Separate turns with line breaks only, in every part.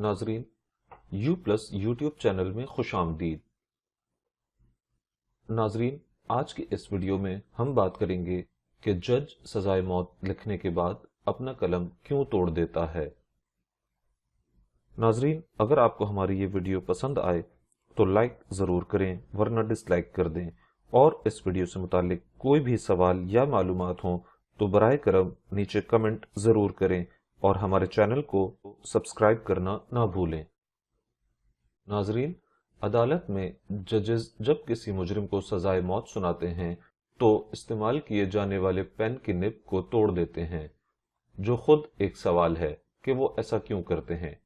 नाजरीन U+ YouTube channel में खुश आमदीद। नाजरीन, आज की इस वीडियो में हम बात करेंगे कि जज सजाए मौत लिखने के बाद अपना कलम क्यों तोड़ देता है। नाजरीन, अगर आपको हमारी ये वीडियो पसंद आए तो लाइक ज़रूर करें, वरना डिसलाइक कर दें। और इस वीडियो से मुतालिक कोई भी सवाल या मालूमात हो तो बराए करम नीचे कमेंट ज़रूर करें और हमारे चैनल को सब्सक्राइब करना ना भूलें। नाजरीन, अदालत में जजेस जब किसी मुजरिम को सजाए मौत सुनाते हैं तो इस्तेमाल किए जाने वाले पेन की निब को तोड़ देते हैं, जो खुद एक सवाल है कि वो ऐसा क्यों करते हैं।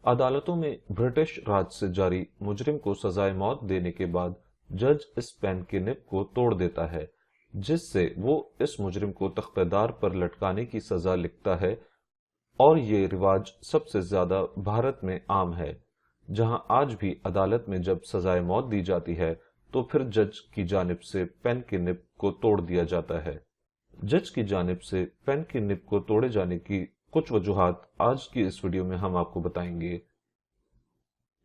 अदालतों में ब्रिटिश राज से जारी मुजरिम को सजाए मौत देने के बाद जज इस पेन की निब को तोड़ देता है, जिससे वो इस मुजरिम को तख्तेदार पर लटकाने की सजा लिखता है। और ये रिवाज सबसे ज्यादा भारत में आम है, जहां आज भी अदालत में जब सजाए मौत दी जाती है तो फिर जज की जानिब से पेन की निब को तोड़ दिया जाता है। जज की जानिब से पेन की निब को तोड़े जाने की कुछ वजूहात आज की इस वीडियो में हम आपको बताएंगे।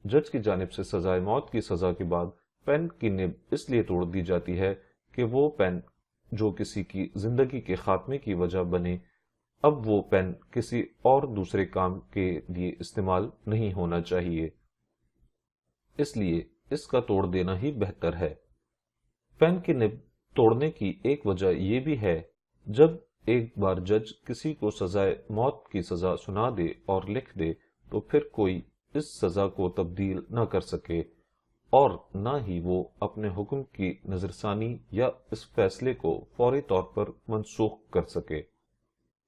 जज की जानिब से सजाए मौत की सजा के बाद पेन की निब इसलिए तोड़ दी जाती है कि वो पेन जो किसी की जिंदगी के खात्मे की वजह बने, अब वो पेन किसी और दूसरे काम के लिए इस्तेमाल नहीं होना चाहिए, इसलिए इसका तोड़ देना ही बेहतर है। पेन की निब तोड़ने की एक वजह यह भी है, जब एक बार जज किसी को सजाए मौत की सजा सुना दे और लिख दे तो फिर कोई इस सजा को तब्दील न कर सके और न ही वो अपने हुक्म की नजरसानी या इस फैसले को फौरी तौर पर मनसूख कर सके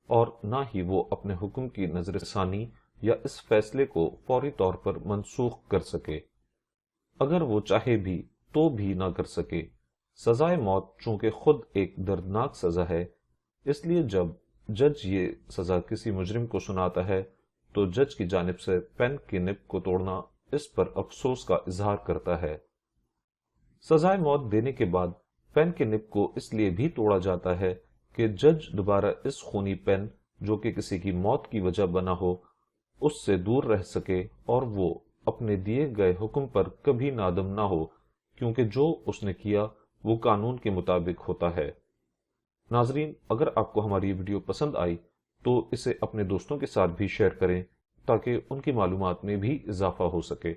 और न ही वो अपने हुक्म की नजरसानी या इस फैसले को फौरी तौर पर मनसूख कर सके। अगर वो चाहे भी तो भी ना कर सके। सजाए मौत चूंकि खुद एक दर्दनाक सजा है, इसलिए जब जज ये सजा किसी मुजरिम को सुनाता है तो जज की जानिब से पेन की निब को तोड़ना इस पर अफसोस का इजहार करता है। सजाए मौत देने के बाद पेन की निब को इसलिए भी तोड़ा जाता है कि जज दोबारा इस खूनी पेन जो कि किसी की मौत की वजह बना हो उससे दूर रह सके और वो अपने दिए गए हुक्म पर कभी नादम ना हो, क्योंकि जो उसने किया वो कानून के मुताबिक होता है। नाजरीन, अगर आपको हमारी वीडियो पसंद आई तो इसे अपने दोस्तों के साथ भी शेयर करें ताकि उनकी मालूमात में भी इजाफा हो सके।